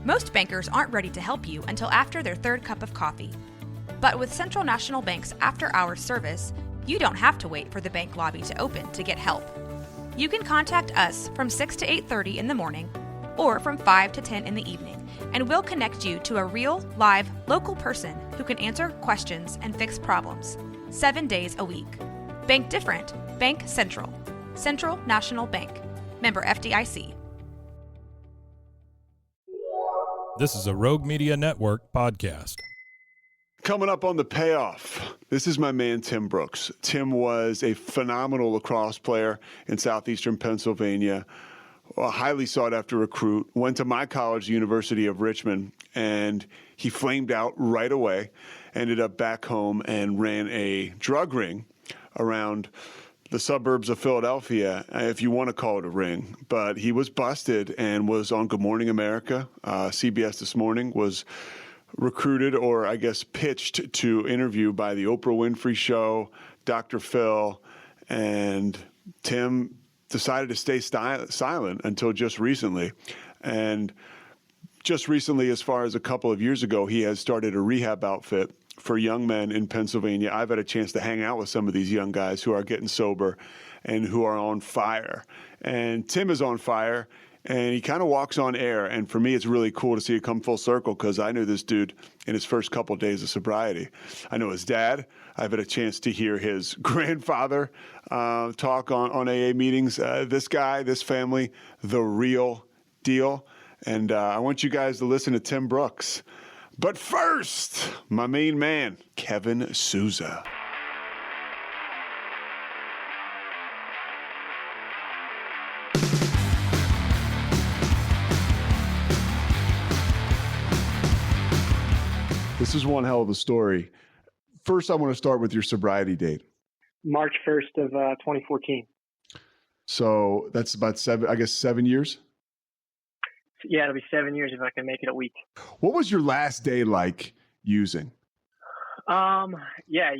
Most bankers aren't ready to help you until after their third cup of coffee. But with Central National Bank's after-hours service, you don't have to wait for the bank lobby to open to get help. You can contact us from 6 to 8:30 in the morning or from 5 to 10 in the evening, and we'll connect you to a real, live, local person who can answer questions and fix problems 7 days a week. Bank different. Bank Central. Central National Bank. Member FDIC. This is a Rogue Media Network podcast. Coming up on the Payoff, this is my man Tim Brooks. Tim was a phenomenal lacrosse player in southeastern Pennsylvania, a highly sought-after recruit, went to my college, the University of Richmond, and he flamed out right away, ended up back home and ran a drug ring around the suburbs of Philadelphia, if you want to call it a ring. But he was busted and was on Good Morning America. CBS This Morning, was recruited, or I guess pitched to interview by the Oprah Winfrey Show, Dr. Phil, and Tim decided to stay silent until just recently. And just recently, as far as a couple of years ago, he has started a rehab outfit for young men in Pennsylvania. I've had a chance to hang out with some of these young guys who are getting sober and who are on fire. And Tim is on fire, and he kind of walks on air. And for me, it's really cool to see it come full circle, because I knew this dude in his first couple of days of sobriety. I know his dad. I've had a chance to hear his grandfather talk on AA meetings. This guy, this family, the real deal. And I want you guys to listen to Tim Brooks. But first, my main man, Kevin Souza. This is one hell of a story. First, I want to start with your sobriety date. March 1st of 2014. So that's about 7 years? Yeah, it'll be 7 years if I can make it a week. What was your last day like using? Yeah,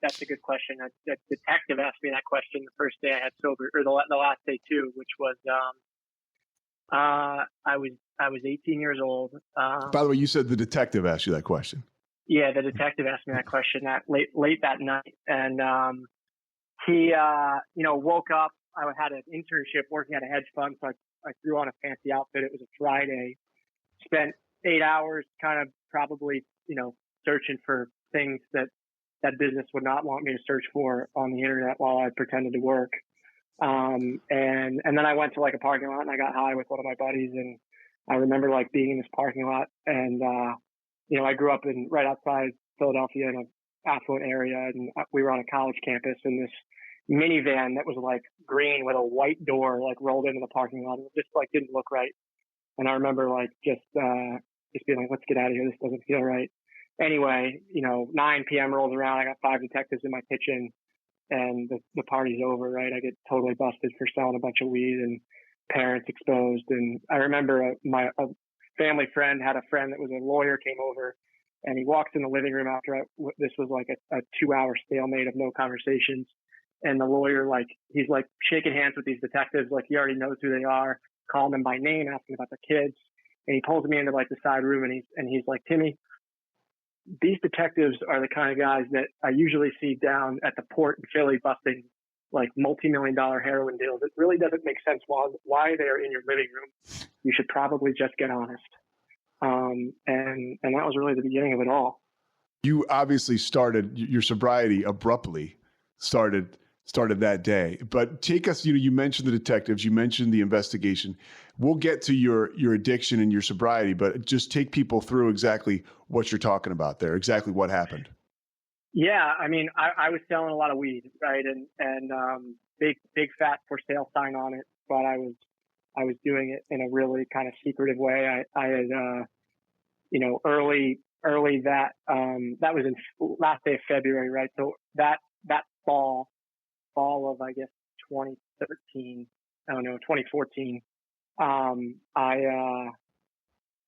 that's a good question. A detective asked me that question the first day I had sober, or the last day too, which was, I was 18 years old. By the way, you said the detective asked you that question. Yeah, the detective asked me that question that late that night, and he, woke up. I had an internship working at a hedge fund, so I threw on a fancy outfit. It was a Friday. Spent 8 hours kind of probably, searching for things that business would not want me to search for on the internet while I pretended to work. And then I went to like a parking lot and I got high with one of my buddies. And I remember like being in this parking lot and, I grew up right outside Philadelphia in an affluent area, and we were on a college campus, and this minivan that was like green with a white door like rolled into the parking lot, and it just like didn't look right. And I remember like just being like, let's get out of here, this doesn't feel right. Anyway, 9 p.m. rolls around, I got 5 detectives in my kitchen, and the party's over, right? I get totally busted for selling a bunch of weed, and parents exposed. And I remember a family friend had a friend that was a lawyer, came over, and he walks in the living room after this was like a 2-hour stalemate of no conversations. And the lawyer, he's like shaking hands with these detectives, like he already knows who they are, calling them by name, asking about the kids. And he pulls me into like the side room, and he's like, Timmy, these detectives are the kind of guys that I usually see down at the port in Philly busting like multi-million-dollar heroin deals. It really doesn't make sense why they are in your living room. You should probably just get honest. And that was really the beginning of it all. You obviously started your sobriety abruptly, started that day. But take us, you mentioned the detectives, you mentioned the investigation. We'll get to your addiction and your sobriety, but just take people through exactly what you're talking about there, exactly what happened. Yeah, I mean, I was selling a lot of weed, right? And big fat for sale sign on it, but I was doing it in a really kind of secretive way. I had, early that was in last day of February, right? So that fall of, I guess, 2013, 2014,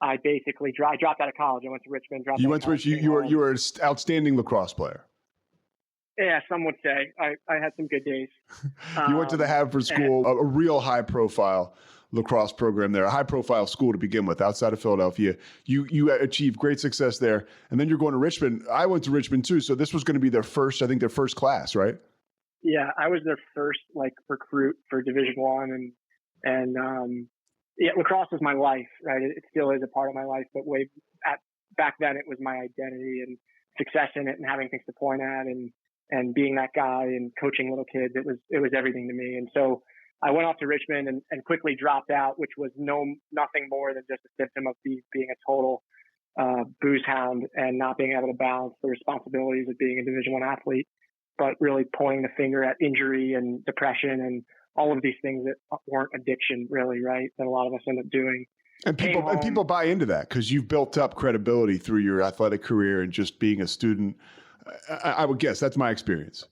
I basically dropped out of college. I went to Richmond. You were an outstanding lacrosse player. Yeah, some would say. I had some good days. You went to the Haverford School, a real high profile lacrosse program there, a high-profile school to begin with, outside of Philadelphia. You achieved great success there, and then you're going to Richmond. I went to Richmond too, so this was going to be their first class, right? Yeah, I was their first recruit for Division I, and yeah, lacrosse was my life, right? It still is a part of my life, but back then it was my identity and success in it, and having things to point at, and being that guy and coaching little kids. It was everything to me. And so I went off to Richmond and quickly dropped out, which was nothing more than just a symptom of being a total booze hound and not being able to balance the responsibilities of being a Division I athlete, but really pointing the finger at injury and depression and all of these things that weren't addiction, really, right? That a lot of us end up doing. And people buy into that because you've built up credibility through your athletic career and just being a student. I would guess that's my experience.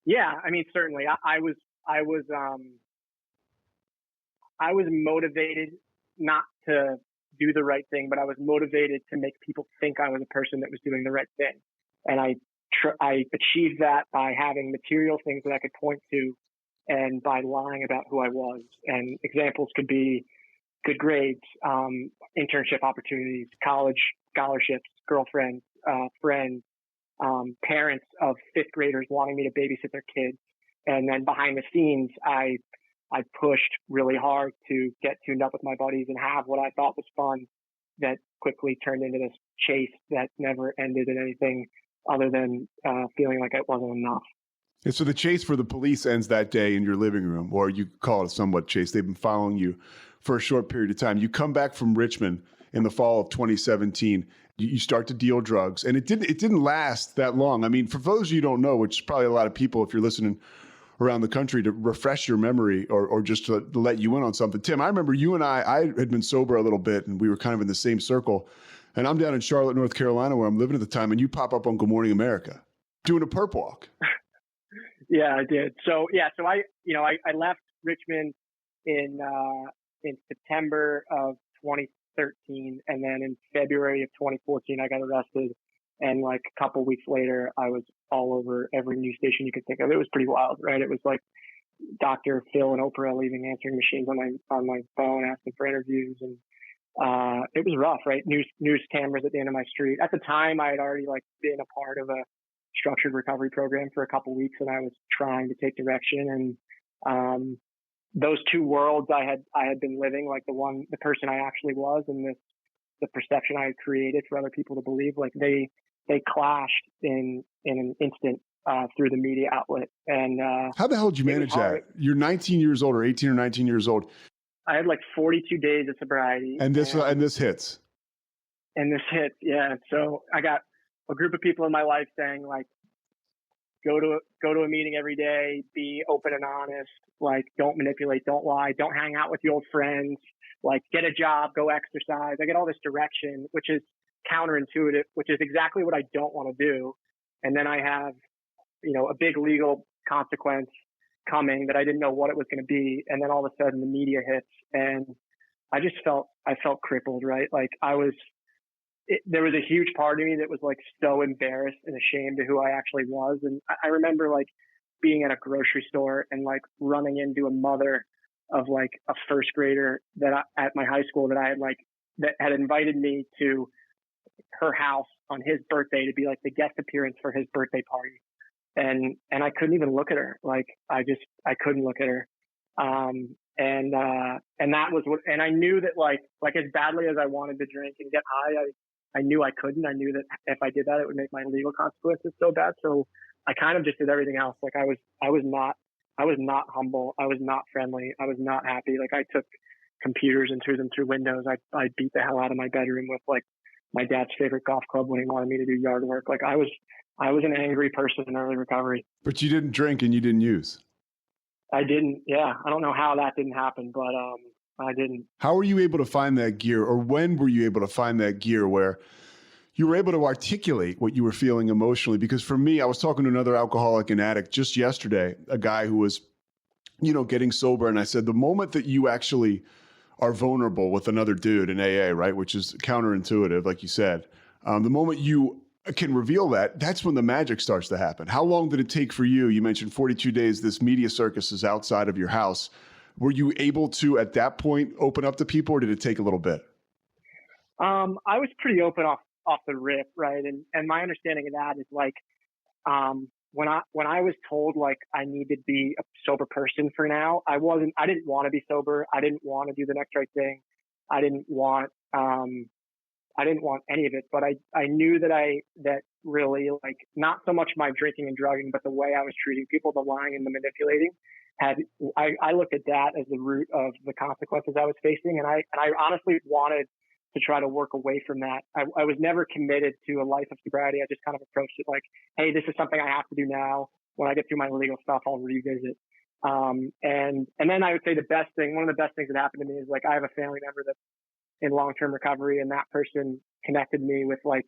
Yeah, I mean, certainly. I was motivated not to do the right thing, but I was motivated to make people think I was a person that was doing the right thing. And I achieved that by having material things that I could point to, and by lying about who I was. And examples could be good grades, internship opportunities, college scholarships, girlfriends, friends, parents of fifth graders wanting me to babysit their kids. And then behind the scenes, I pushed really hard to get tuned up with my buddies and have what I thought was fun that quickly turned into this chase that never ended in anything other than feeling like it wasn't enough. And so the chase for the police ends that day in your living room, or you call it a somewhat chase. They've been following you for a short period of time. You come back from Richmond in the fall of 2017. You start to deal drugs, and it didn't last that long. I mean, for those of you who don't know, which is probably a lot of people if you're listening around the country, to refresh your memory or just to let you in on something. Tim, I remember you and I had been sober a little bit, and we were kind of in the same circle. And I'm down in Charlotte, North Carolina, where I'm living at the time, and you pop up on Good Morning America doing a perp walk. Yeah, I did. So I left Richmond in September of 2013, and then in February of 2014, I got arrested. And like a couple weeks later, I was all over every news station you could think of. It was pretty wild, right? It was like Dr. Phil and Oprah leaving answering machines on my phone, asking for interviews, and it was rough, right? News cameras at the end of my street. At the time, I had already been a part of a structured recovery program for a couple weeks, and I was trying to take direction. And those two worlds I had been living, like the person I actually was, and the perception I had created for other people to believe, they clashed in an instant through the media outlet. And how the hell did you manage that? You're 19 years old, or 18 or 19 years old. I had 42 days of sobriety. And this hits. And this hits, yeah. So I got a group of people in my life saying go to a meeting every day, be open and honest, don't manipulate, don't lie, don't hang out with your old friends, get a job, go exercise. I get all this direction, which is counterintuitive, which is exactly what I don't want to do. And then I have, a big legal consequence coming that I didn't know what it was going to be. And then all of a sudden the media hits, and I felt crippled, right? There was a huge part of me that was so embarrassed and ashamed of who I actually was. And I remember being at a grocery store and running into a mother of a first grader at my high school that had invited me to her house on his birthday to be the guest appearance for his birthday party. And I couldn't even look at her. I couldn't look at her. And that was what, and I knew that as badly as I wanted to drink and get high, I knew I couldn't. I knew that if I did that, it would make my legal consequences so bad. So I kind of just did everything else. I was not humble. I was not friendly. I was not happy. I took computers and threw them through windows. I beat the hell out of my bedroom with my dad's favorite golf club when he wanted me to do yard work. I was an angry person in early recovery. But you didn't drink and you didn't use. I didn't. Yeah. I don't know how that didn't happen, but I didn't. How were you able to find that gear, or when were you able to find that gear where you were able to articulate what you were feeling emotionally? Because for me, I was talking to another alcoholic and addict just yesterday, a guy who was, getting sober. And I said, the moment that you actually are vulnerable with another dude in AA, right, which is counterintuitive, like you said, the moment you can reveal that, that's when the magic starts to happen. How long did it take for you? You mentioned 42 days. This media circus is outside of your house. Were you able to, at that point, open up to people, or did it take a little bit? I was pretty open off the rip, right? And my understanding of that is like, when I was told like I needed to be a sober person for now, I didn't want to be sober. I didn't want to do the next right thing. I didn't want any of it, but I knew that really, like, not so much my drinking and drugging, but the way I was treating people, the lying and the manipulating I looked at that as the root of the consequences I was facing. And I honestly wanted to try to work away from that. I was never committed to a life of sobriety. I just kind of approached it like, hey, this is something I have to do now. When I get through my legal stuff, I'll revisit. And then I would say one of the best things that happened to me is, like, I have a family member that's in long-term recovery, and that person connected me with, like,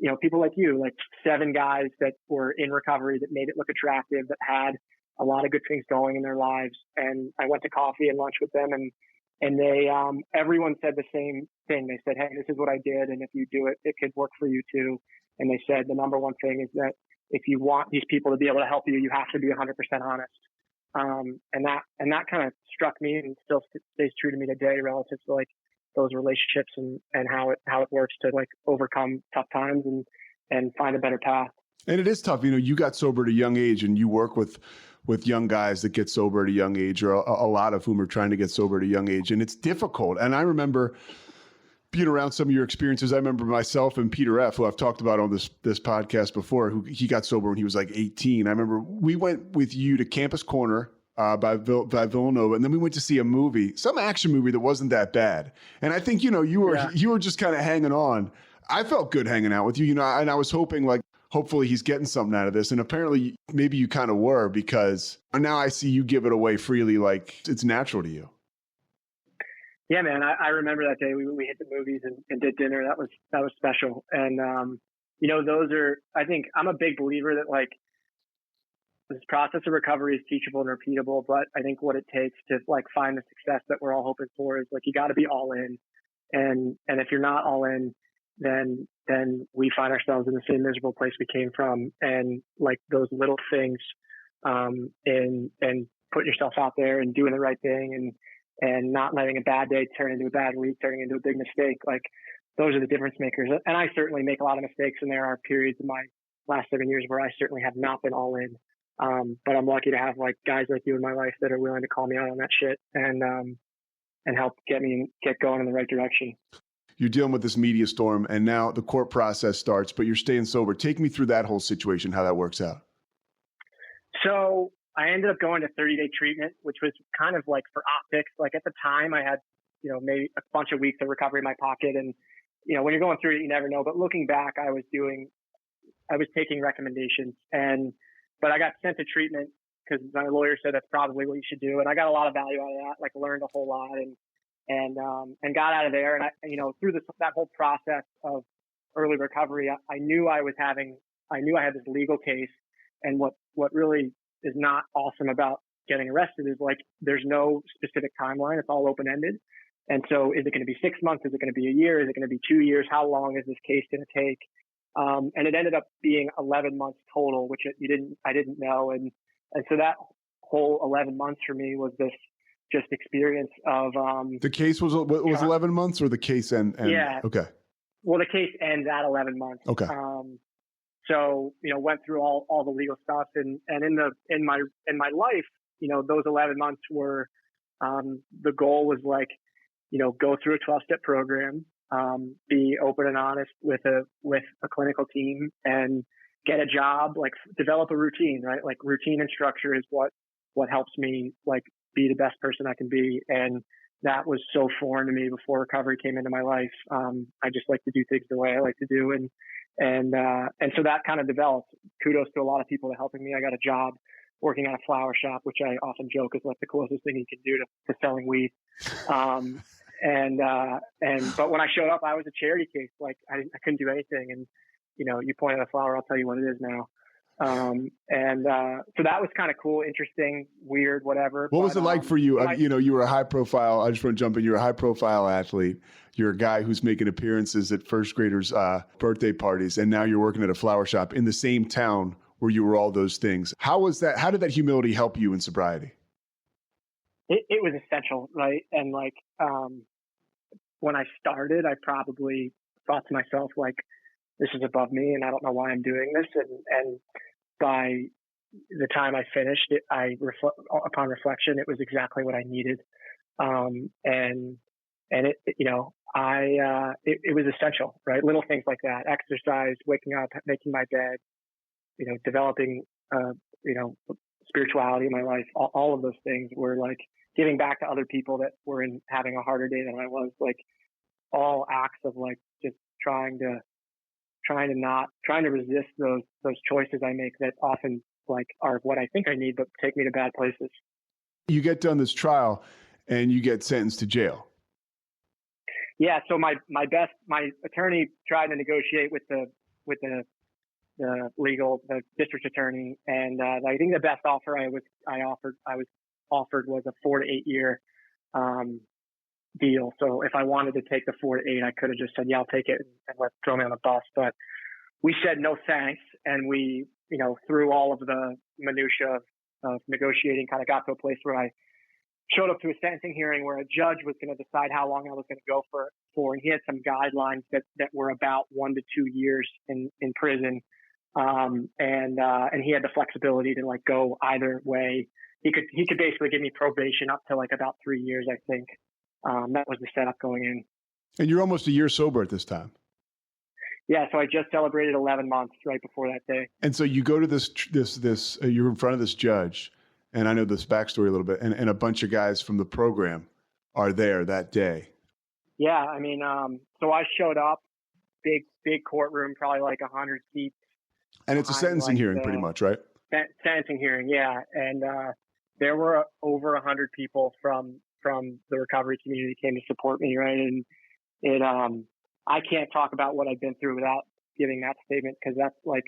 you know, people like you, like 7 guys that were in recovery that made it look attractive, that had a lot of good things going in their lives. And I went to coffee and lunch with them, and they, everyone said the same thing. They said, hey, this is what I did, and if you do it, it could work for you too. And they said the number one thing is that if you want these people to be able to help you, you have to be 100% honest. And that kind of struck me and still stays true to me today relative to, like, those relationships and how it works to, like, overcome tough times and find a better path. And it is tough. You know, you got sober at a young age, and you work with young guys that get sober at a young age, or a lot of whom are trying to get sober at a young age. And it's difficult. And I remember being around some of your experiences. I remember myself and Peter F., who I've talked about on this podcast before, who he got sober when he was like 18. I remember we went with you to Campus Corner by Villanova, and then we went to see a movie, some action movie that wasn't that bad. And I think, you know, you were just kind of hanging on. I felt good hanging out with you, you know, and I was hoping, like, hopefully he's getting something out of this. And apparently maybe you kind of were, because now I see you give it away freely, like it's natural to you. Yeah, man. I remember that day we hit the movies and did dinner. That was special. And, you know, I think I'm a big believer that, like, this process of recovery is teachable and repeatable, but I think what it takes to, like, find the success that we're all hoping for is, like, you got to be all in. And if you're not all in, then we find ourselves in the same miserable place we came from. And, like, those little things, and putting yourself out there and doing the right thing and not letting a bad day turn into a bad week, turning into a big mistake. Like, those are the difference makers. And I certainly make a lot of mistakes, and there are periods in my last 7 years where I certainly have not been all in. But I'm lucky to have, like, guys like you in my life that are willing to call me out on that shit and help get going in the right direction. You're dealing with this media storm, and now the court process starts, but you're staying sober. Take me through that whole situation, how that works out. So I ended up going to 30-day treatment, which was kind of like for optics. Like, at the time I had, you know, maybe a bunch of weeks of recovery in my pocket. And, you know, when you're going through it, you never know. But looking back, I was taking recommendations, but I got sent to treatment because my lawyer said that's probably what you should do. And I got a lot of value out of that, like, learned a whole lot and got out of there. And I, you know, through that whole process of early recovery, I knew I had this legal case. And what really is not awesome about getting arrested is, like, there's no specific timeline. It's all open-ended. And so is it going to be 6 months? Is it going to be a year? Is it going to be 2 years? How long is this case going to take? And it ended up being 11 months total, which I didn't know. And so that whole 11 months for me was this just experience of, the case was 11 months, or the case end? Yeah. Okay. Well, the case ends at 11 months. Okay. So, you know, went through all the legal stuff, and in my life, you know, those 11 months were, the goal was, like, you know, go through a 12-step program, be open and honest with a clinical team, and get a job, like, develop a routine, right? Like, routine and structure is what helps me, like, be the best person I can be. And that was so foreign to me before recovery came into my life. I just like to do things the way I like to do. And so that kind of developed. Kudos to a lot of people that helping me. I got a job working at a flower shop, which I often joke is, like, the closest thing you can do to selling weed. But when I showed up, I was a charity case. Like, I couldn't do anything. And, you know, you point at a flower, I'll tell you what it is now. So that was kind of cool, interesting, weird, whatever. What was it like for you? You know, you were a high profile, I just want to jump in. You're a high profile athlete. You're a guy who's making appearances at first graders' birthday parties. And now you're working at a flower shop in the same town where you were all those things. How was that? How did that humility help you in sobriety? it was essential, right? And like, when I started, I probably thought to myself, like, this is above me and I don't know why I'm doing this. And by the time I finished it, upon reflection, it was exactly what I needed. And it, it was essential, right? Little things like that, exercise, waking up, making my bed, developing, spirituality in my life. All of those things were like giving back to other people that were having a harder day than I was, like all acts of like just trying to resist those choices I make that often like are what I think I need, but take me to bad places. You get done this trial and you get sentenced to jail. Yeah. So my attorney tried to negotiate with the district attorney. And, I think the best offer I was offered was a 4 to 8 year, deal. So if I wanted to take the 4 to 8, I could have just said, yeah, I'll take it and throw me on the bus. But we said no thanks. And we, through all of the minutia of negotiating, kind of got to a place where I showed up to a sentencing hearing where a judge was going to decide how long I was going to go for. And he had some guidelines that were about 1 to 2 years in prison. And he had the flexibility to like go either way. He could basically give me probation up to like about 3 years, I think. That was the setup going in. And you're almost a year sober at this time. Yeah, so I just celebrated 11 months right before that day. And so you go to this you're in front of this judge, and I know this backstory a little bit, and a bunch of guys from the program are there that day. Yeah, I mean, so I showed up, big courtroom, probably like 100 seats. And it's a sentencing hearing pretty much, right? Sentencing hearing, yeah. And there were over 100 people from the recovery community came to support me, right? And it I can't talk about what I've been through without giving that statement, because that's like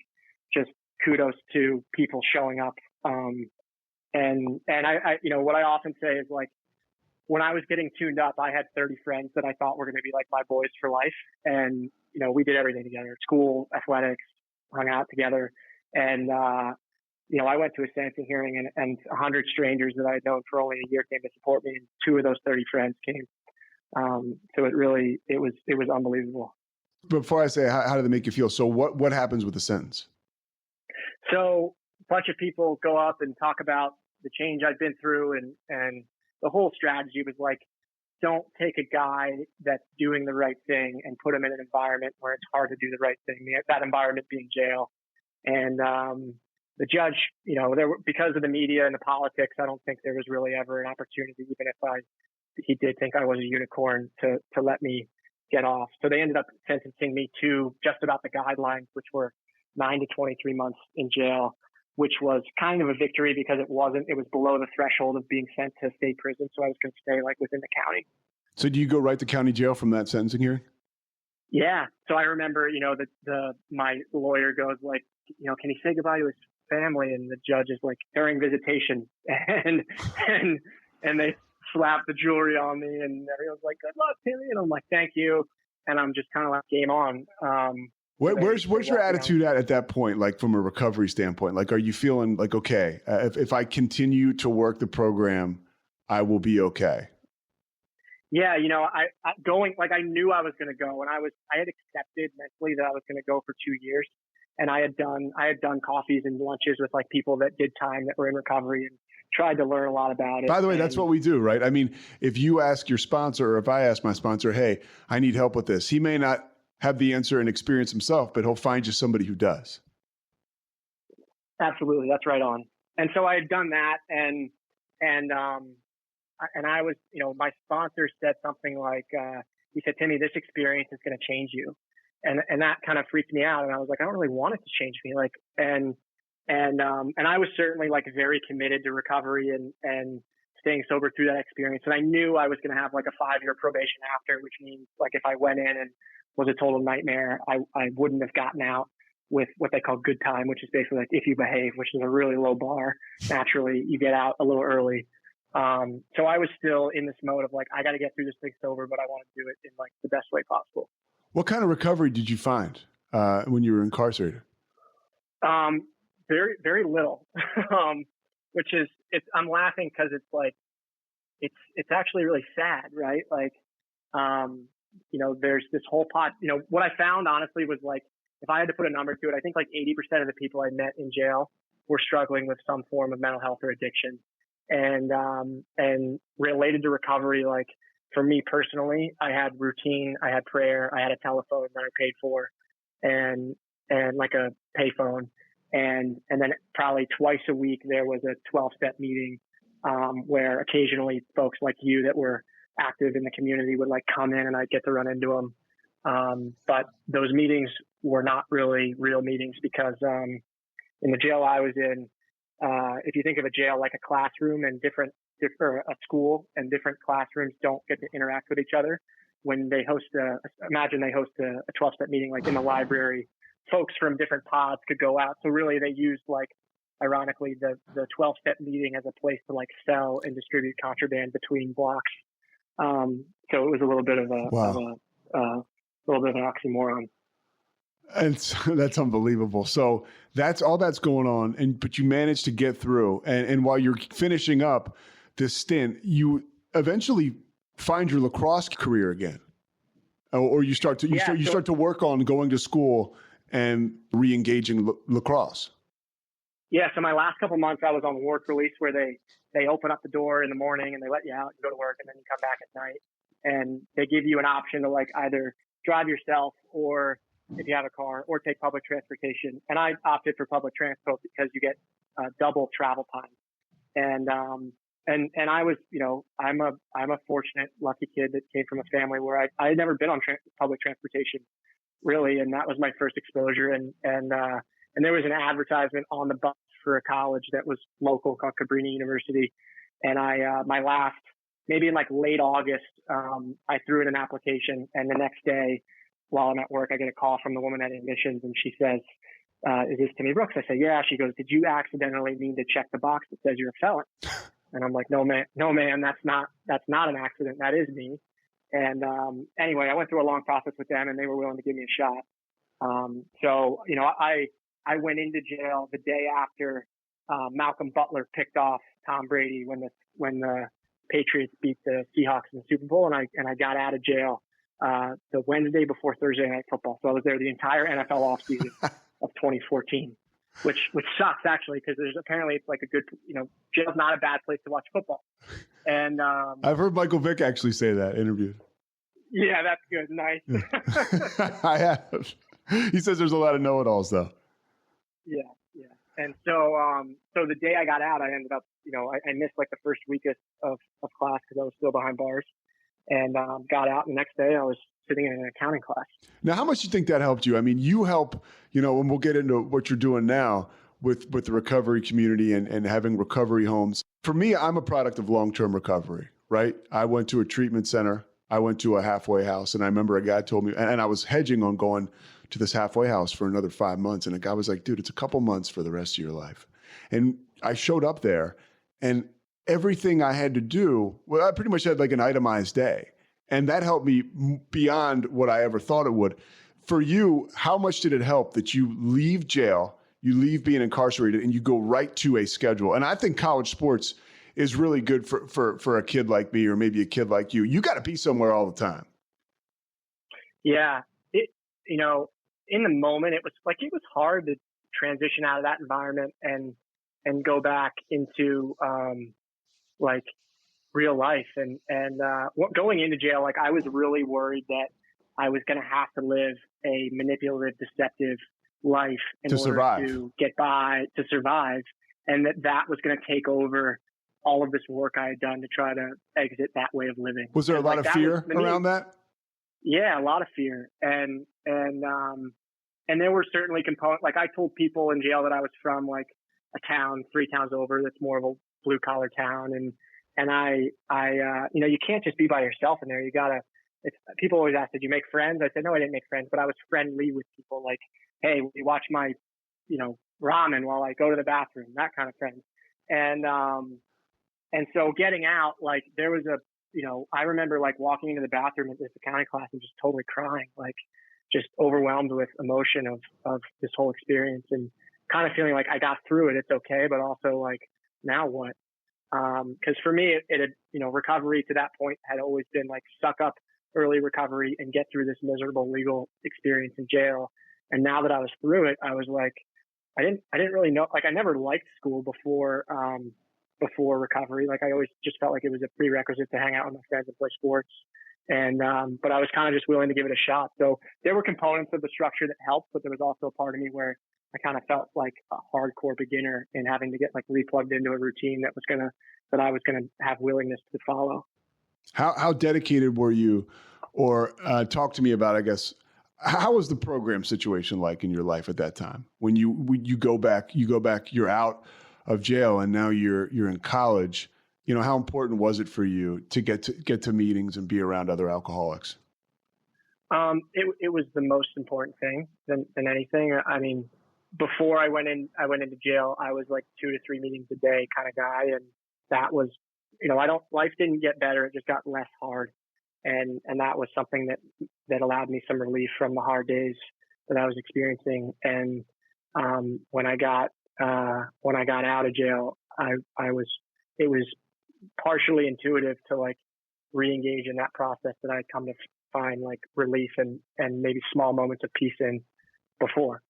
just kudos to people showing up. And I what I often say is like, when I was getting tuned up, I had 30 friends that I thought were going to be like my boys for life. And, we did everything together, school, athletics, hung out together. And, I went to a sentencing hearing and 100 strangers that I had known for only a year came to support me. And 2 of those 30 friends came. So it was unbelievable. Before I say, how did it make you feel? So what happens with the sentence? So a bunch of people go up and talk about the change I've been through, and the whole strategy was like, don't take a guy that's doing the right thing and put him in an environment where it's hard to do the right thing. That environment being jail. And, the judge, because of the media and the politics, I don't think there was really ever an opportunity, even if he did think I was a unicorn, to let me get off. So they ended up sentencing me to just about the guidelines, which were 9 to 23 months in jail, which was kind of a victory because it was below the threshold of being sent to state prison. So I was going to stay like within the county. So do you go right to county jail from that sentencing hearing? Yeah. So I remember, my lawyer goes like, can he say goodbye to his family? And the judge is like, during visitation, and they slapped the jewelry on me, and everyone's like, good luck, Timmy. And I'm like, thank you. And I'm just kind of like, game on. Where's your attitude at that point? Like from a recovery standpoint, like, are you feeling like, okay, if I continue to work the program, I will be okay? Yeah. I knew I was going to go, and I had accepted mentally that I was going to go for 2 years. And I had done coffees and lunches with like people that did time that were in recovery, and tried to learn a lot about it. By the way, that's what we do, right? I mean, if you ask your sponsor, or if I ask my sponsor, hey, I need help with this, he may not have the answer and experience himself, but he'll find you somebody who does. Absolutely. That's right on. And so I had done that, and I was, my sponsor said something like, he said, Timmy, this experience is going to change you. And that kind of freaked me out. And I was like, I don't really want it to change me. Like, and I was certainly like very committed to recovery and staying sober through that experience. And I knew I was going to have like a 5-year probation after, which means like if I went in and was a total nightmare, I wouldn't have gotten out with what they call good time, which is basically like if you behave, which is a really low bar. Naturally, you get out a little early. So I was still in this mode of like, I got to get through this thing sober, but I want to do it in like the best way possible. What kind of recovery did you find when you were incarcerated? Very, very little, which is, I'm laughing because it's like, it's actually really sad, right? Like, there's this whole pot, what I found honestly was like, if I had to put a number to it, I think like 80% of the people I met in jail were struggling with some form of mental health or addiction. And related to recovery, like for me personally, I had routine, I had prayer, I had a telephone that I paid for and like a payphone. And then probably twice a week, there was a 12-step meeting, where occasionally folks like you that were active in the community would like come in and I'd get to run into them. But those meetings were not really real meetings because, in the jail I was in, if you think of a jail like a classroom and or a school and different classrooms don't get to interact with each other. When they host imagine they host a 12-step meeting, like in the library, folks from different pods could go out. So really they used like, ironically, the 12-step meeting as a place to like sell and distribute contraband between blocks. So it was a little bit of a little bit of an oxymoron. And so, that's unbelievable. So that's all that's going on. But you managed to get through. And while you're finishing up this stint, you eventually find your lacrosse career again, or you start to work on going to school and re-engaging lacrosse. Yeah. So my last couple months, I was on work release where they open up the door in the morning and they let you out and go to work, and then you come back at night and they give you an option to like either drive yourself or, if you have a car, or take public transportation. And I opted for public transport because you get double travel time. And I was, I'm a fortunate, lucky kid that came from a family where I had never been on public transportation really. And that was my first exposure. And there was an advertisement on the bus for a college that was local called Cabrini University. And maybe in like late August, I threw in an application, and the next day, while I'm at work, I get a call from the woman at admissions, and she says, is this Timmy Brooks? I say, yeah. She goes, did you accidentally mean to check the box that says you're a felon? And I'm like, no, ma'am, that's not an accident. That is me. And, anyway, I went through a long process with them, and they were willing to give me a shot. So, I went into jail the day after, Malcolm Butler picked off Tom Brady when the Patriots beat the Seahawks in the Super Bowl, and I got out of jail the Wednesday before Thursday Night Football. So I was there the entire NFL offseason of 2014, which sucks actually, because there's apparently it's like a good, jail's not a bad place to watch football. And I've heard Michael Vick actually say that interviewed. Yeah, that's good. Nice. I have. He says there's a lot of know-it-alls though. Yeah. And so the day I got out, I ended up, I missed like the first week of class because I was still behind bars. And got out, and the next day I was sitting in an accounting class. Now, how much do you think that helped you? I mean, you help, and we'll get into what you're doing now with the recovery community and having recovery homes. For me, I'm a product of long-term recovery, right? I went to a treatment center. I went to a halfway house, and I remember a guy told me, and I was hedging on going to this halfway house for another 5 months. And a guy was like, dude, it's a couple months for the rest of your life. And I showed up there, and everything I had to do, well, I pretty much had like an itemized day. And that helped me beyond what I ever thought it would. For you, how much did it help that you leave jail, you leave being incarcerated, and you go right to a schedule? And I think college sports is really good for a kid like me, or maybe a kid like you. You got to be somewhere all the time. Yeah. In the moment, it was hard to transition out of that environment and go back into, like real life. And going into jail, like I was really worried that I was going to have to live a manipulative, deceptive life in order to get by, to survive. And that was going to take over all of this work I had done to try to exit that way of living. Was there a lot of fear around that? Yeah, a lot of fear. And there were certainly components, like I told people in jail that I was from like a town 3 towns over that's more of a blue collar town. And I you can't just be by yourself in there. You gotta, people always ask, did you make friends? I said, no, I didn't make friends, but I was friendly with people. Like, hey, will you watch my, ramen while I go to the bathroom, that kind of friend. And so getting out, like there was I remember like walking into the bathroom at this accounting class and just totally crying, like just overwhelmed with emotion of this whole experience, and kind of feeling like I got through it. It's okay. But also like, now what? Because for me, it had, recovery to that point had always been like suck up early recovery and get through this miserable legal experience in jail. And now that I was through it, I was like, I didn't really know, like I never liked school before recovery. Like I always just felt like it was a prerequisite to hang out with my friends and play sports. And, but I was kind of just willing to give it a shot. So there were components of the structure that helped, but there was also a part of me where I kind of felt like a hardcore beginner in having to get like replugged into a routine that I was going to have willingness to follow. How dedicated were you, or talk to me about, I guess, how was the program situation like in your life at that time? When you go back, you're out of jail and now you're in college. How important was it for you to get to meetings and be around other alcoholics? It was the most important thing than anything. I mean, before I went into jail, I was like 2 to 3 meetings a day kind of guy. And that was, life didn't get better. It just got less hard. And that was something that allowed me some relief from the hard days that I was experiencing. And, when I got out of jail, it was partially intuitive to like re-engage in that process that I'd come to find like relief and maybe small moments of peace in before.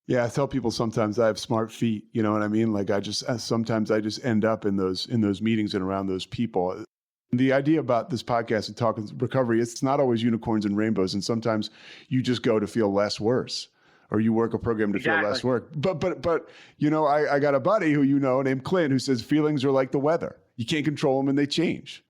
Yeah, I tell people sometimes I have smart feet. You know what I mean? Like sometimes I just end up in those meetings and around those people. The idea about this podcast and talking recovery, it's not always unicorns and rainbows. And sometimes you just go to feel less worse, or you work a program to feel less work. But I got a buddy who named Clint, who says feelings are like the weather. You can't control them and they change.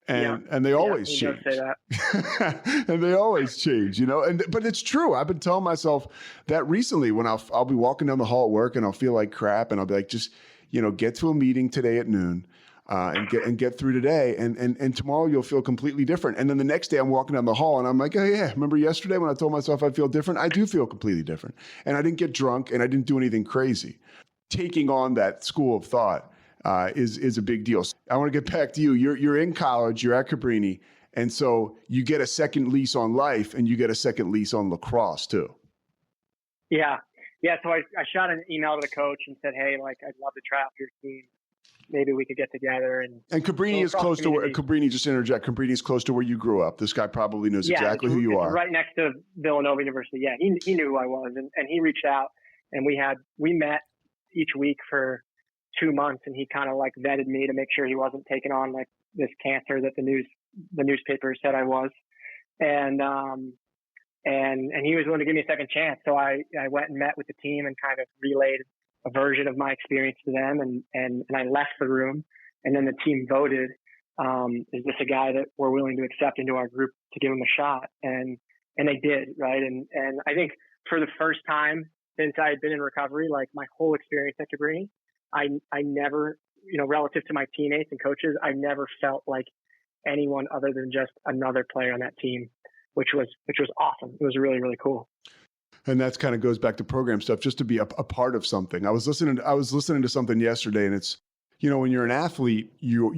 And they always change. Say that. And they always change, but it's true. I've been telling myself that recently when I'll be walking down the hall at work and I'll feel like crap and I'll be like, just, get to a meeting today at noon. And get through today, and tomorrow you'll feel completely different. And then the next day I'm walking down the hall and I'm like, oh yeah, remember yesterday when I told myself I'd feel different? I do feel completely different. And I didn't get drunk and I didn't do anything crazy. Taking on that school of thought is a big deal. So I want to get back to you. You're in college, you're at Cabrini, and so you get a second lease on life and you get a second lease on lacrosse too. Yeah. So I shot an email to the coach and said, hey, like I'd love to try out for your team. Maybe we could get together. And Cabrini is close to where, Cabrini, just to interject, Cabrini is close to where you grew up. This guy probably knows exactly who you are. Right next to Villanova University. Yeah, he knew who I was. And he reached out and we met each week for 2 months, and he kind of like vetted me to make sure he wasn't taking on like this cancer that the newspaper said I was. And he was willing to give me a second chance. So I went and met with the team and kind of relayed a version of my experience to them. And I left the room, and then the team voted, is this a guy that we're willing to accept into our group to give him a shot? And they did. Right. And I think for the first time since I had been in recovery, like my whole experience at Cabrini, I never, relative to my teammates and coaches, I never felt like anyone other than just another player on that team, which was awesome. It was really, really cool. And that kind of goes back to program stuff, just to be a part of something. I was listening to something yesterday, and it's, when you're an athlete, you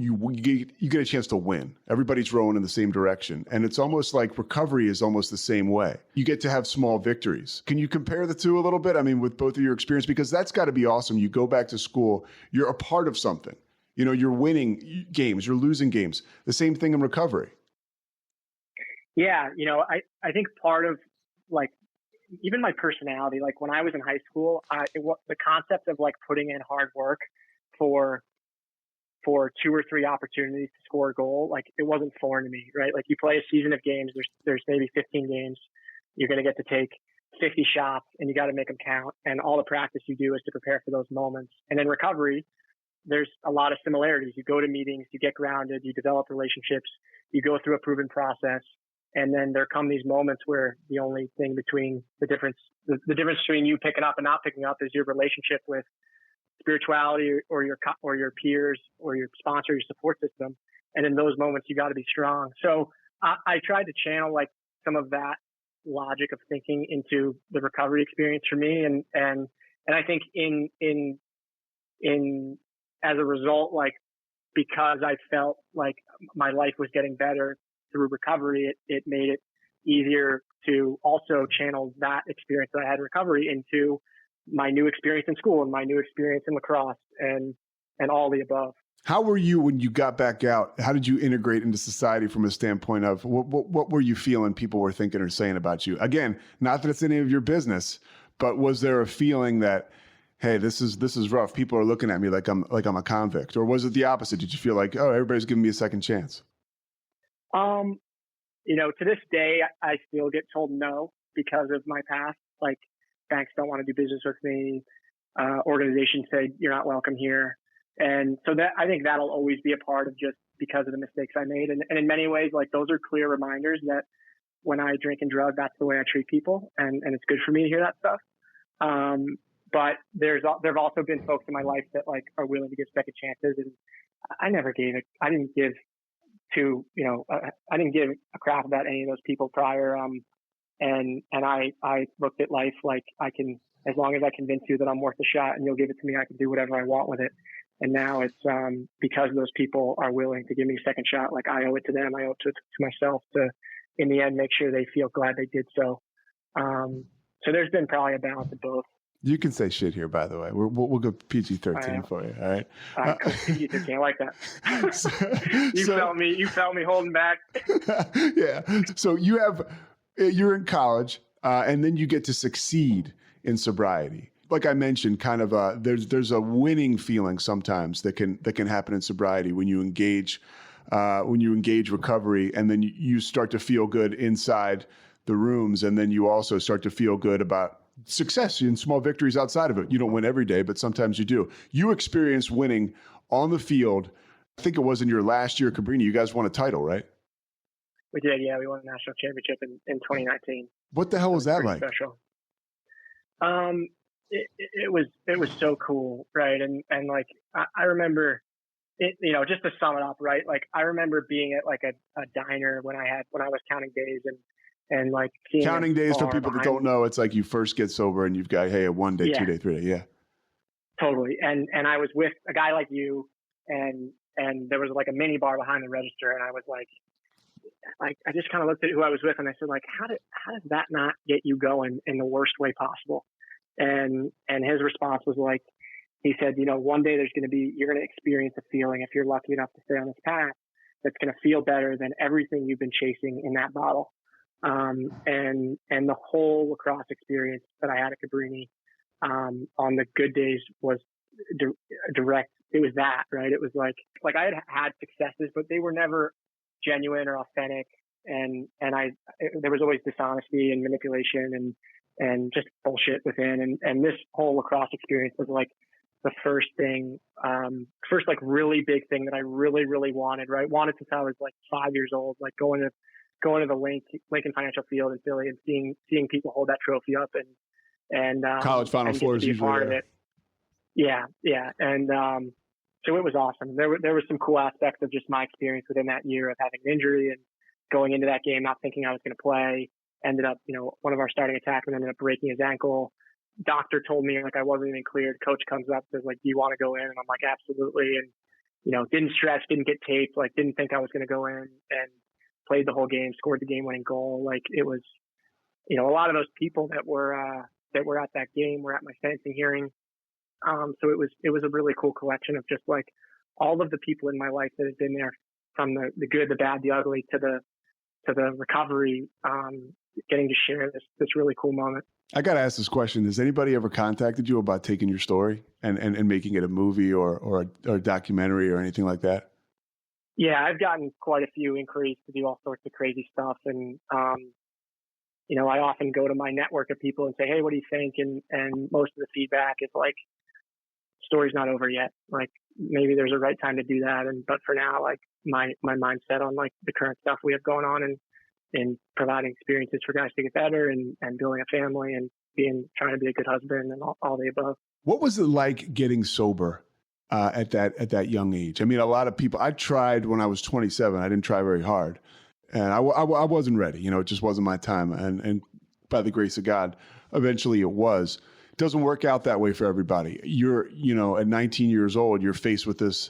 get a chance to win. Everybody's rowing in the same direction. And it's almost like recovery is almost the same way. You get to have small victories. Can you compare the two a little bit? I mean, with both of your experience, because that's got to be awesome. You go back to school, you're a part of something. You're winning games, you're losing games. The same thing in recovery. Yeah. I think part of like, even my personality, like when I was in high school, the concept of like putting in hard work for 2 or 3 opportunities to score a goal, like it wasn't foreign to me, right? Like you play a season of games, there's maybe 15 games, you're going to get to take 50 shots and you got to make them count. And all the practice you do is to prepare for those moments. And in recovery, there's a lot of similarities. You go to meetings, you get grounded, you develop relationships, you go through a proven process. And then there come these moments where the only thing between the difference between you picking up and not picking up is your relationship with spirituality or your peers or your sponsor, your support system. And in those moments, you got to be strong. So I tried to channel like some of that logic of thinking into the recovery experience for me. And I think in as a result, like, because I felt like my life was getting better through recovery, it made it easier to also channel that experience that I had in recovery into my new experience in school and my new experience in lacrosse. And and all the above. How were you when you got back out? How did you integrate into society from a standpoint of what were you feeling people were thinking or saying about you? Again, not that it's any of your business, but was there a feeling that, hey, this is rough. People are looking at me like I'm a convict, or was it the opposite? Did you feel like, oh, everybody's giving me a second chance? To this day, I still get told no because of my past. Like, banks don't want to do business with me. Organizations say you're not welcome here. And so that, I think that'll always be a part of just because of the mistakes I made. And in many ways, like, those are clear reminders that when I drink and drug, that's the way I treat people. And it's good for me to hear that stuff. But there've also been folks in my life that like are willing to give second chances. And I didn't give a crap about any of those people prior. And I looked at life like as long as I convince you that I'm worth a shot and you'll give it to me, I can do whatever I want with it. And now it's because those people are willing to give me a second shot. Like, I owe it to them. I owe it to myself to, in the end, make sure they feel glad they did so. So there's been probably a balance of both. You can say shit here, by the way. We'll go PG-13 for you. All right. PG-13. I like that. You felt me holding back. Yeah. So you're in college, and then you get to succeed in sobriety. Like I mentioned, kind of there's a winning feeling sometimes that can happen in sobriety when you engage recovery, and then you start to feel good inside the rooms, and then you also start to feel good about success and small victories outside of it. You don't win every day, but sometimes you do. You experienced winning on the field. I think it was in your last year at Cabrini. You guys won a title, right? We did, yeah. We won a national championship in 2019. What the hell was that like? Special. It was so cool, right? And like I remember it, just to sum it up, right? Like, I remember being at like a diner when I was counting days and like counting days for people that don't know, it's like you first get sober and you've got, hey, a 1 day, 2 day, 3 day. Yeah. Totally. And I was with a guy like you and there was like a mini bar behind the register. And I was like, I just kind of looked at who I was with and I said, like, how does that not get you going in the worst way possible? And his response was like, he said, one day you're going to experience a feeling, if you're lucky enough to stay on this path, that's going to feel better than everything you've been chasing in that bottle. And the whole lacrosse experience that I had at Cabrini, on the good days was direct. It was that, right? It was like I had successes, but they were never genuine or authentic. And there was always dishonesty and manipulation and just bullshit within. And this whole lacrosse experience was like the first like really big thing that I really, really wanted, right? Wanted since I was like 5 years old, like going to the Lincoln Financial Field in Philly and seeing people hold that trophy up and college Final Four is usually part of it. Yeah. And so it was awesome. There was some cool aspects of just my experience within that year of having an injury and going into that game not thinking I was going to play. Ended up, one of our starting attackmen ended up breaking his ankle. Doctor told me like I wasn't even cleared. Coach comes up, says like, "Do you want to go in?" And I'm like, "Absolutely." And didn't stretch, didn't get taped, like didn't think I was going to go in, and played the whole game, scored the game-winning goal. Like, it was, a lot of those people that were at that game were at my sentencing hearing. So it was a really cool collection of just like all of the people in my life that had been there, from the good, the bad, the ugly, to the recovery, getting to share this really cool moment. I got to ask this question. Has anybody ever contacted you about taking your story and making it a movie or a documentary or anything like that? Yeah, I've gotten quite a few inquiries to do all sorts of crazy stuff. And, I often go to my network of people and say, "Hey, what do you think?" And most of the feedback is like, story's not over yet. Like, maybe there's a right time to do that. But for now, like my mind's set on like the current stuff we have going on and providing experiences for guys to get better and building a family and trying to be a good husband and all the above. What was it like getting sober at that young age? I mean, a lot of people, I tried when I was 27. I didn't try very hard. And I wasn't ready. It just wasn't my time. And by the grace of God, eventually it was. It doesn't work out that way for everybody. You're, at 19 years old, you're faced with this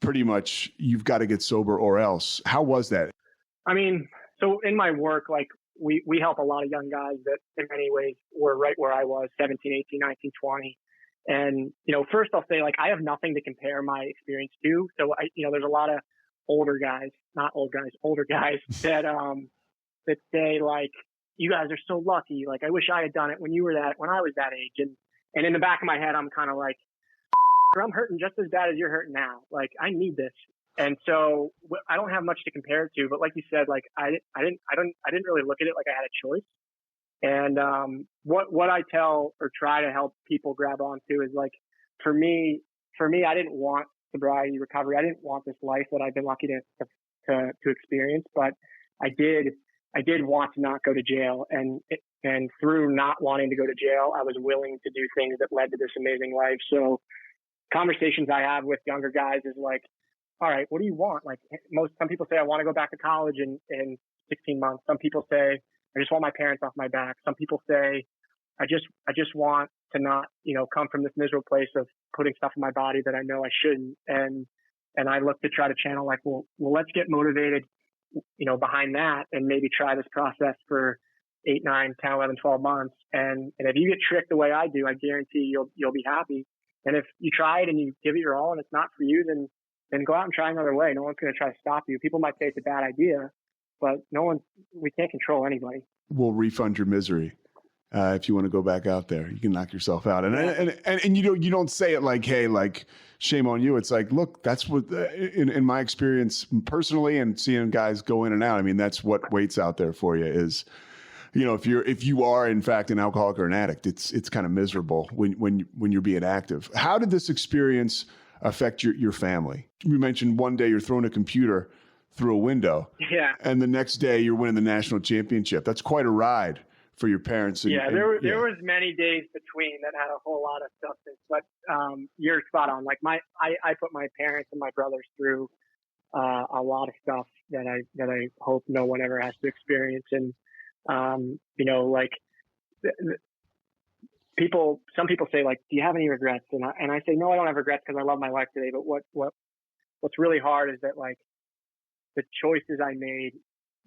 pretty much, you've got to get sober or else. How was that? I mean, so in my work, like we help a lot of young guys that in many ways were right where I was, 17, 18, 19, 20. And, first I'll say, like, I have nothing to compare my experience to. So there's a lot of older guys that, that say, like, you guys are so lucky. Like, I wish I had done it when I was that age. And in the back of my head, I'm kind of like, I'm hurting just as bad as you're hurting now. Like, I need this. And so I don't have much to compare it to, but like you said, like, I didn't really look at it like I had a choice. And, what I tell or try to help people grab onto is, like, for me, I didn't want sobriety recovery. I didn't want this life that I've been lucky to experience, but I did want to not go to jail. And through not wanting to go to jail, I was willing to do things that led to this amazing life. So conversations I have with younger guys is like, all right, what do you want? Like, some people say, I want to go back to college in 16 months. Some people say, I just want my parents off my back. Some people say, I just want to not, come from this miserable place of putting stuff in my body that I know I shouldn't. And I look to try to channel, like, well, let's get motivated, behind that, and maybe try this process for 8, 9, 10, 11, 12 months. And if you get tricked the way I do, I guarantee you'll be happy. And if you try it and you give it your all and it's not for you, then go out and try another way. No one's going to try to stop you. People might say it's a bad idea, but we can't control anybody. We'll refund your misery. If you want to go back out there, you can knock yourself out. And you don't say it like, hey, like, shame on you. It's like, look, that's what, in my experience personally and seeing guys go in and out, I mean, that's what waits out there for you is, if you are in fact an alcoholic or an addict, it's kind of miserable when you're being active. How did this experience affect your family? You mentioned one day you're throwing a computer through a window. Yeah. And the next day you're winning the national championship. That's quite a ride for your parents. There was many days between that had a whole lot of substance, but you're spot on. Like, I put my parents and my brothers through a lot of stuff that I hope no one ever has to experience. And like, some people say, like, do you have any regrets? And I say, no, I don't have regrets because I love my life today. But what's really hard is that, like, the choices I made,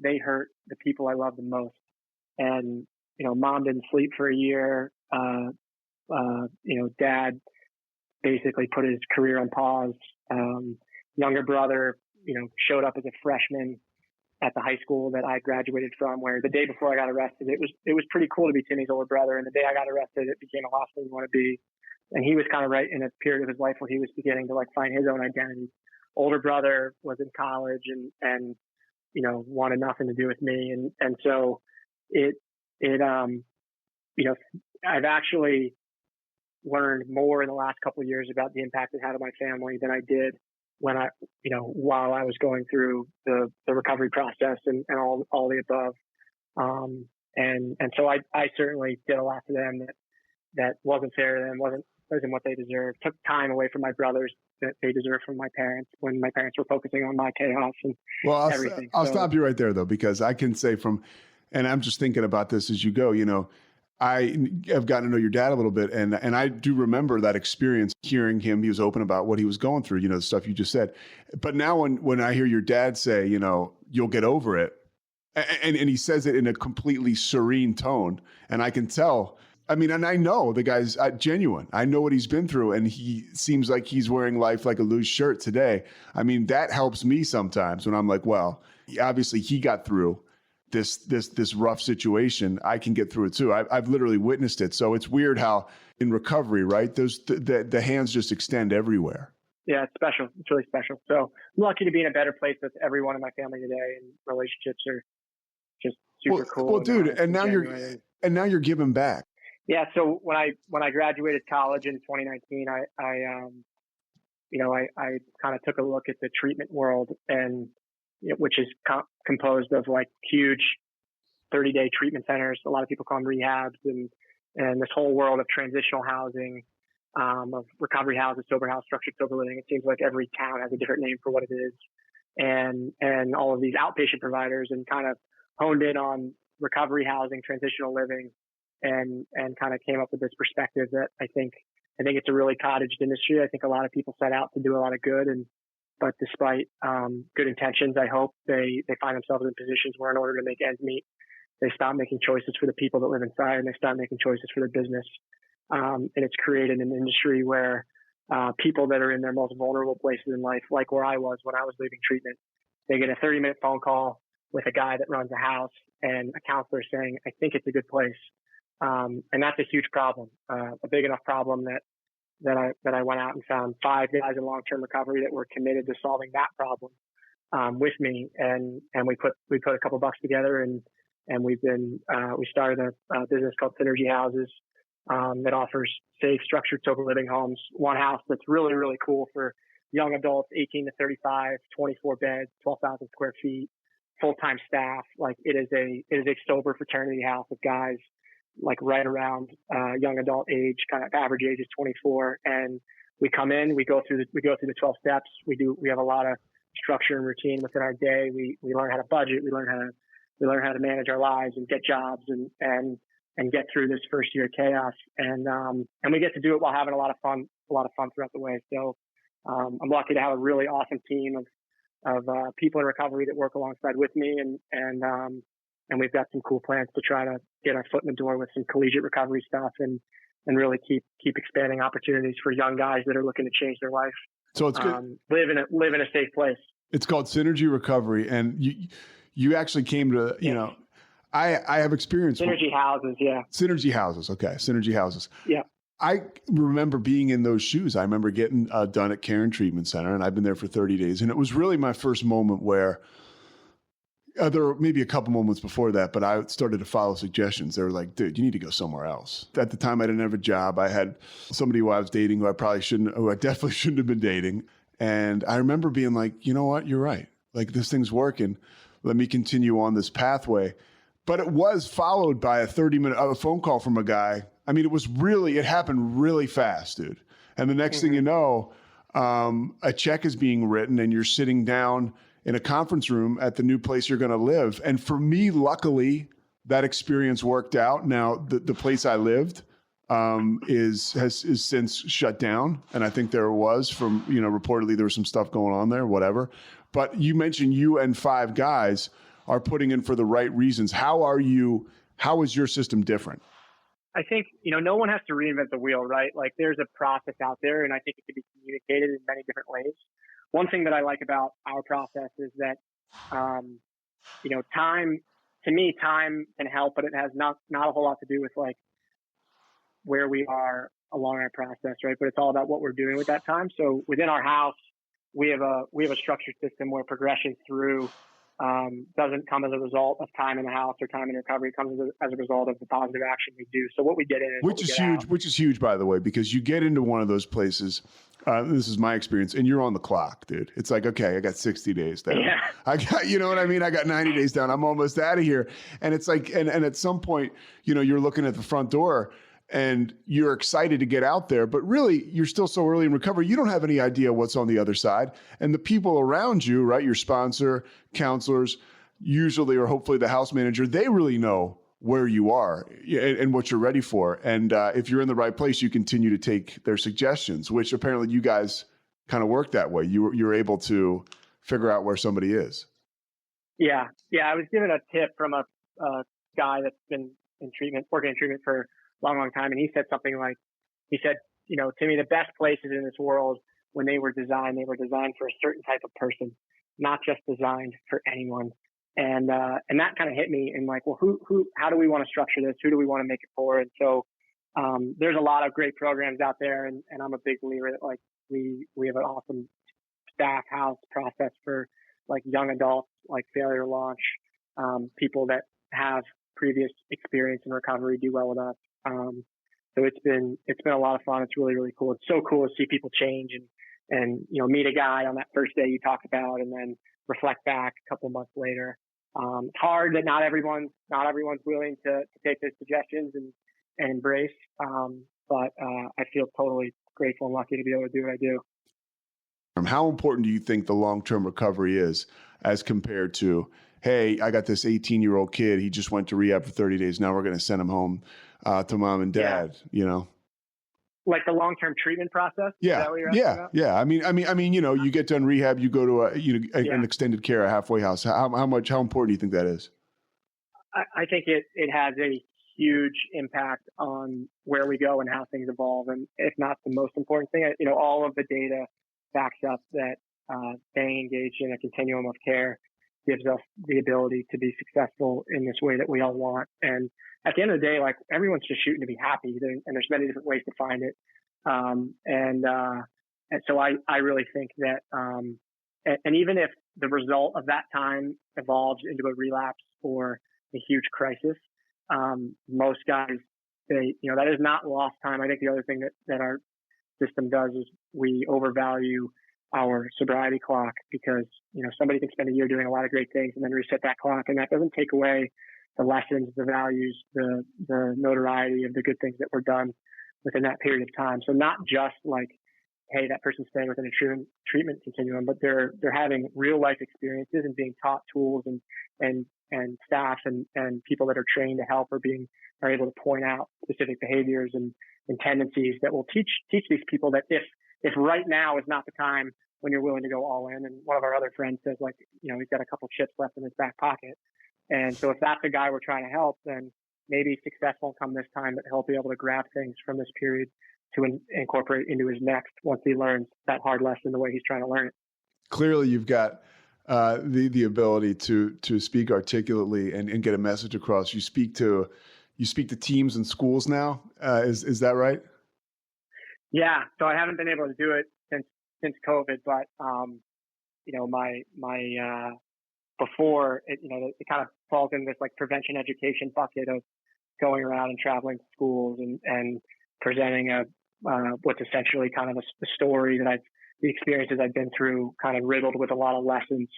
they hurt the people I love the most. And, mom didn't sleep for a year. Dad basically put his career on pause. Younger brother, showed up as a freshman at the high school that I graduated from, where the day before I got arrested, it was pretty cool to be Timmy's older brother. And the day I got arrested, it became a last thing you want to be. And he was kind of right in a period of his life where he was beginning to, like, find his own identity. Older brother was in college and wanted nothing to do with me. And so I've actually learned more in the last couple of years about the impact it had on my family than I did when while I was going through the recovery process and all the above. And so I certainly did a lot to them that wasn't fair to them, wasn't what they deserved, took time away from my brothers that they deserved from my parents when my parents were focusing on my chaos and everything. I'll stop you right there, though, because I can say and I'm just thinking about this as you go, I have gotten to know your dad a little bit, and I do remember that experience, hearing him. He was open about what he was going through, the stuff you just said. But now when I hear your dad say, you'll get over it, and he says it in a completely serene tone, and I can tell, and I know the guy's genuine. I know what he's been through, and he seems like he's wearing life like a loose shirt today. That helps me sometimes when I'm like, well, obviously he got through this rough situation. I can get through it too. I've literally witnessed it. So it's weird how in recovery, right, the hands just extend everywhere. Yeah, it's special. It's really special. So I'm lucky to be in a better place with everyone in my family today, and relationships are just super cool. Well, dude, and now you're giving back. Yeah. So when I graduated college in 2019, I kind of took a look at the treatment world, and which is composed of, like, huge 30-day treatment centers. A lot of people call them rehabs, and this whole world of transitional housing, of recovery houses, sober house, structured sober living. It seems like every town has a different name for what it is. And all of these outpatient providers, and kind of honed in on recovery housing, transitional living, and kind of came up with this perspective that I think it's a really cottaged industry. I think a lot of people set out to do a lot of good, but despite good intentions, I hope they find themselves in positions where, in order to make ends meet, they stop making choices for the people that live inside, and they stop making choices for the business. And it's created an industry where people that are in their most vulnerable places in life, like where I was when I was leaving treatment, they get a 30-minute phone call with a guy that runs a house and a counselor saying, I think it's a good place. And that's a huge problem, a big enough problem that I went out and found 5 guys in long-term recovery that were committed to solving that problem with me. And we put a couple bucks together and we started a business called Synergy Houses that offers safe, structured, sober living homes. One house that's really, really cool for young adults, 18 to 35, 24 beds, 12,000 square feet, full-time staff. Like it is a sober fraternity house of guys like right around young adult age, kind of average age is 24. And we come in, we go through the 12 steps. We have a lot of structure and routine within our day. We learn how to budget. We learn how to manage our lives and get jobs and get through this first year of chaos. And we get to do it while having a lot of fun throughout the way. So I'm lucky to have a really awesome team of people in recovery that work alongside with me, and we've got some cool plans to try to get our foot in the door with some collegiate recovery stuff and really keep expanding opportunities for young guys that are looking to change their life. So it's good. Live in a safe place. It's called Synergy Recovery, and you actually came to I have experience Synergy Houses, yeah. Synergy Houses, okay. Synergy Houses. Yeah. I remember being in those shoes. I remember getting done at Cairn Treatment Center, and I've been there for 30 days. And it was really my first moment where there were maybe a couple moments before that, but I started to follow suggestions. They were like, dude, you need to go somewhere else. At the time, I didn't have a job. I had somebody who I was dating who I definitely shouldn't have been dating. And I remember being like, you know what? You're right. Like, this thing's working. Let me continue on this pathway. But it was followed by a 30-minute phone call from a guy. I mean, it happened really fast, dude. And the next thing you know, a check is being written and you're sitting down in a conference room at the new place you're going to live. And for me, luckily, that experience worked out. Now, the place I lived has since shut down. And I think there was reportedly there was some stuff going on there, whatever. But you mentioned you and 5 guys are putting in for the right reasons. How is your system different? I think, no one has to reinvent the wheel, right? Like there's a process out there and I think it can be communicated in many different ways. One thing that I like about our process is that, time can help, but it has not a whole lot to do with like where we are along our process, right? But it's all about what we're doing with that time. So within our house, we have a structured system where progression through doesn't come as a result of time in the house or time in recovery. It comes as a result of the positive action we do. So what we get in, which is huge, by the way, because you get into one of those places. This is my experience, and you're on the clock, dude. It's like, okay, I got 60 days down. Yeah. I got, you know what I mean? I got 90 days down. I'm almost out of here. And it's like, and at some point, you're looking at the front door and you're excited to get out there, but really you're still so early in recovery. You don't have any idea what's on the other side. And the people around you, right? Your sponsor, counselors, usually, or hopefully the house manager, they really know where you are and what you're ready for. And if you're in the right place, you continue to take their suggestions, which apparently you guys kind of work that way. You're able to figure out where somebody is. Yeah. I was given a tip from a guy that's been working in treatment for long time. And he said something like, Timmy, the best places in this world, when they were designed for a certain type of person, not just designed for anyone. And that kind of hit me and like, well, how do we want to structure this? Who do we want to make it for? And so, there's a lot of great programs out there. And I'm a big believer that like we have an awesome staff house process for like young adults, like failure launch, people that have previous experience in recovery do well with us. So it's been a lot of fun. It's really, really cool. It's so cool to see people change and meet a guy on that first day you talked about and then reflect back a couple months later. It's hard that not everyone's willing to take those suggestions and embrace. But I feel totally grateful and lucky to be able to do what I do. How important do you think the long-term recovery is as compared to, hey, I got this 18-year-old kid. He just went to rehab for 30 days. Now we're going to send him home to mom and dad, Like the long-term treatment process? Yeah. Is that what you're asking about? Yeah. I mean, you get done rehab, you go to an extended care, a halfway house. How important do you think that is? I think it has a huge impact on where we go and how things evolve. And if not the most important thing, all of the data backs up that staying engaged in a continuum of care gives us the ability to be successful in this way that we all want. And at the end of the day, like, everyone's just shooting to be happy, and there's many different ways to find it. And so I really think that, and even if the result of that time evolves into a relapse or a huge crisis, most guys, that is not lost time. I think the other thing that our system does is we overvalue our sobriety clock, because, somebody can spend a year doing a lot of great things and then reset that clock. And that doesn't take away the lessons, the values, the notoriety of the good things that were done within that period of time. So not just like, hey, that person's staying within a treatment continuum, but they're having real life experiences and being taught tools and staff and people that are trained to help are able to point out specific behaviors and tendencies that will teach these people that if right now is not the time when you're willing to go all in. And one of our other friends says, like, he's got a couple chips left in his back pocket. And so if that's the guy we're trying to help, then maybe successful come this time, but he'll be able to grab things from this period to incorporate into his next once he learns that hard lesson the way he's trying to learn it. Clearly, you've got the ability to speak articulately and get a message across. You speak to teams and schools now. Is that right? Yeah. So I haven't been able to do it since COVID, but my before it, it kind of falls in this like prevention education bucket of going around and traveling to schools and presenting what's essentially kind of a story that the experiences I've been through, kind of riddled with a lot of lessons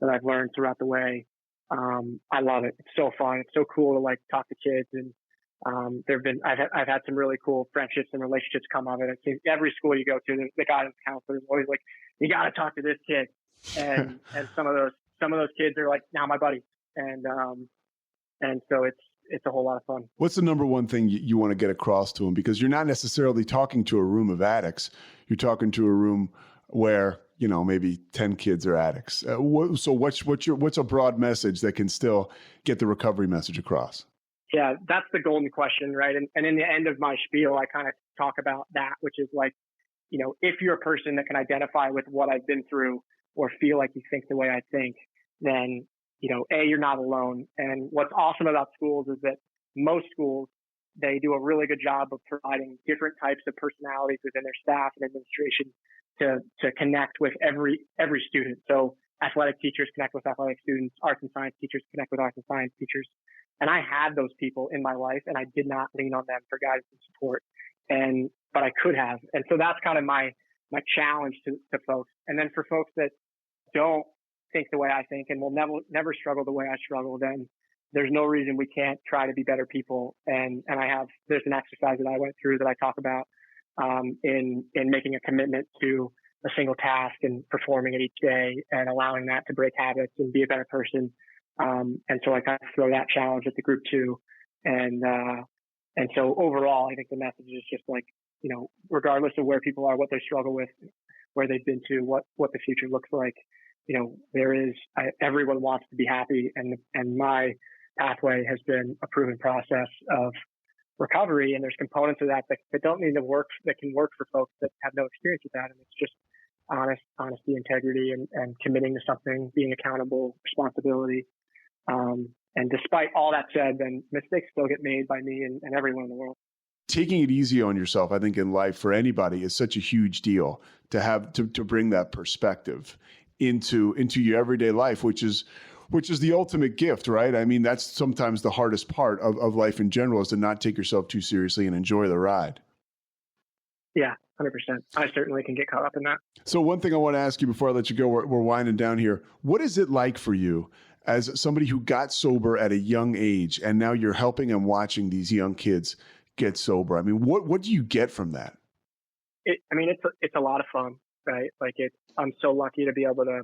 that I've learned throughout the way. I love it. It's so fun. It's so cool to like talk to kids, and I've had some really cool friendships and relationships come of it. I think every school you go to, the guidance counselor is always like, you got to talk to this kid, and some of those kids are like now my buddies, and so it's a whole lot of fun. What's the number one thing you want to get across to them? Because you're not necessarily talking to a room of addicts. You're talking to a room where, maybe 10 kids are addicts. So what's a broad message that can still get the recovery message across? Yeah, that's the golden question, right? And in the end of my spiel, I kind of talk about that, which is like, if you're a person that can identify with what I've been through or feel like you think the way I think, then you're not alone. And what's awesome about schools is that most schools, they do a really good job of providing different types of personalities within their staff and administration to connect with every student. So athletic teachers connect with athletic students, arts and science teachers connect with arts and science teachers. And I had those people in my life, and I did not lean on them for guidance and support. But I could have. And so that's kind of my challenge to folks. And then for folks that don't think the way I think and will never struggle the way I struggle, then there's no reason we can't try to be better people. And there's an exercise that I went through that I talk about in making a commitment to a single task and performing it each day and allowing that to break habits and be a better person. And so I kind of throw that challenge at the group too. And so overall, I think the message is just like, regardless of where people are, what they struggle with, where they've been to, what the future looks like, everyone wants to be happy. And my pathway has been a proven process of recovery. And there's components of that don't need to work, that can work for folks that have no experience with that. And it's just honesty, integrity, and committing to something, being accountable, responsibility. And despite all that said, then mistakes still get made by me and everyone in the world. Taking it easy on yourself, I think, in life for anybody is such a huge deal to have to bring that perspective into your everyday life, which is the ultimate gift, right? I mean, that's sometimes the hardest part of life in general, is to not take yourself too seriously and enjoy the ride. Yeah, 100%. I certainly can get caught up in that. So one thing I want to ask you before I let you go, we're winding down here. What is it like for you as somebody who got sober at a young age, and now you're helping and watching these young kids get sober? I mean, what do you get from that? It's a lot of fun, right? Like I'm so lucky to be able to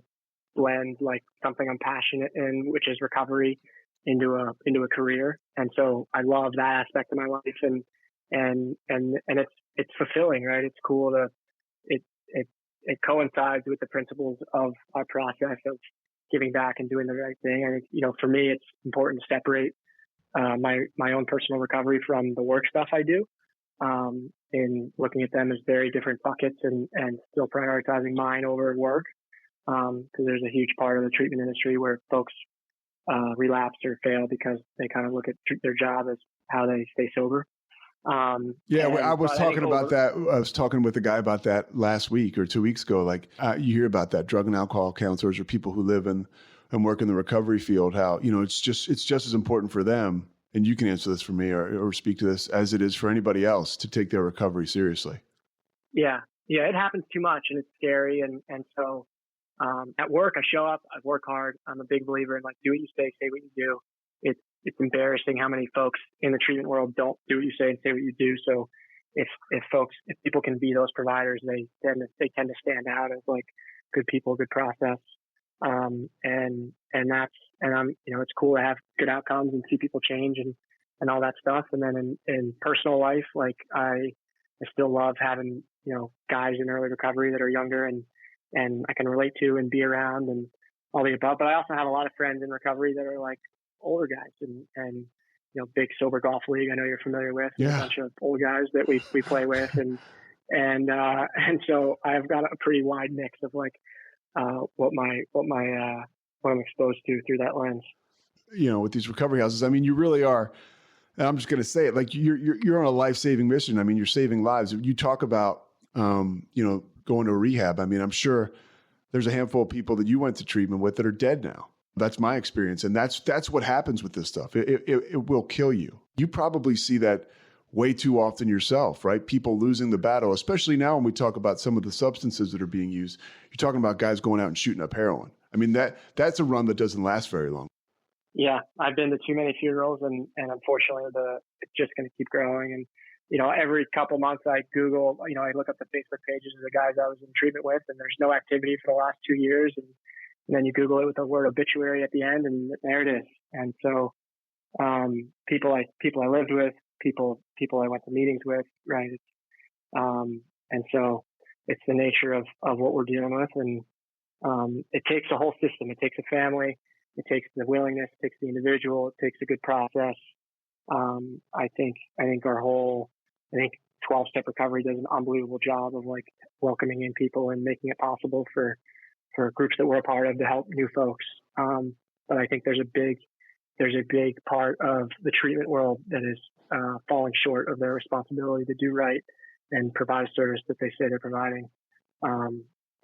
blend like something I'm passionate in, which is recovery, into a career. And so I love that aspect of my life, and it's fulfilling, right? It's cool it coincides with the principles of our process of giving back and doing the right thing. And for me, it's important to separate my own personal recovery from the work stuff I do, in looking at them as very different buckets and still prioritizing mine over work. Because there's a huge part of the treatment industry where folks relapse or fail because they kind of look at their job as how they stay sober. I was talking about that. I was talking with a guy about that last week or 2 weeks ago. Like you hear about that, drug and alcohol counselors or people who live in and work in the recovery field, how, it's just as important for them. And you can answer this for me or speak to this as it is for anybody else to take their recovery seriously. Yeah. Yeah. It happens too much and it's scary. And so, at work, I show up, I work hard. I'm a big believer in like, do what you say what you do. It's embarrassing how many folks in the treatment world don't do what you say and say what you do. So if people can be those providers, they tend to stand out as like good people, good process. I'm, it's cool to have good outcomes and see people change and all that stuff. And then in personal life, like I still love having, guys in early recovery that are younger and I can relate to and be around and all the above. But I also have a lot of friends in recovery that are like older guys and big sober golf league. I know you're familiar with a bunch of old guys that we play with and so I've got a pretty wide mix of like what I'm exposed to through that lens. With these recovery houses, I mean, you really are. And I'm just going to say it, like you're on a life-saving mission. I mean, you're saving lives. You talk about going to rehab. I mean, I'm sure there's a handful of people that you went to treatment with that are dead now. That's my experience. And that's what happens with this stuff. It will kill you. You probably see that way too often yourself, right? People losing the battle, especially now when we talk about some of the substances that are being used. You're talking about guys going out and shooting up heroin. I mean, that's a run that doesn't last very long. Yeah, I've been to too many funerals and unfortunately it's just going to keep growing. And every couple months I Google, I look up the Facebook pages of the guys I was in treatment with, and there's no activity for the last 2 years. And then you Google it with the word obituary at the end, and there it is. And so, people I lived with, people I went to meetings with, right? And so it's the nature of what we're dealing with. And, it takes a whole system. It takes a family. It takes the willingness. It takes the individual. It takes a good process. I think 12-step recovery does an unbelievable job of like welcoming in people and making it possible for groups that we're a part of to help new folks. But I think there's a big part of the treatment world that is falling short of their responsibility to do right and provide a service that they say they're providing.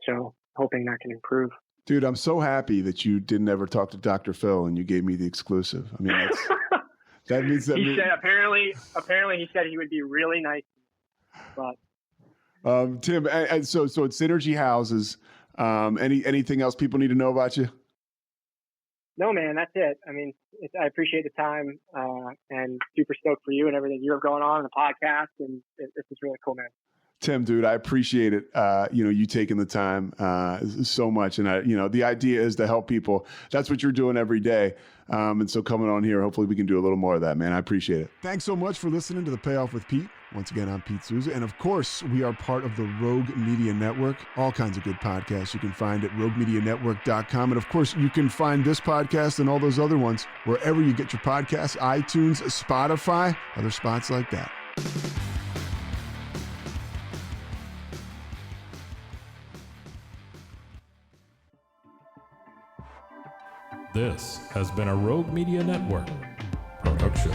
So hoping that can improve. Dude, I'm so happy that you didn't ever talk to Dr. Phil and you gave me the exclusive. I mean, that means that he said apparently he said he would be really nice, but Tim, and so it's Synergy Houses. Anything else people need to know about you? No, man, that's it. I mean, I appreciate the time and super stoked for you and everything you have going on in the podcast, and this is really cool, man. Tim, dude, I appreciate it. You taking the time so much. And the idea is to help people. That's what you're doing every day. And so coming on here, hopefully we can do a little more of that, man. I appreciate it. Thanks so much for listening to the Payoff with Pete. Once again, I'm Pete Souza. And of course, we are part of the Rogue Media Network. All kinds of good podcasts you can find at roguemedianetwork.com. And of course, you can find this podcast and all those other ones wherever you get your podcasts, iTunes, Spotify, other spots like that. This has been a Rogue Media Network production.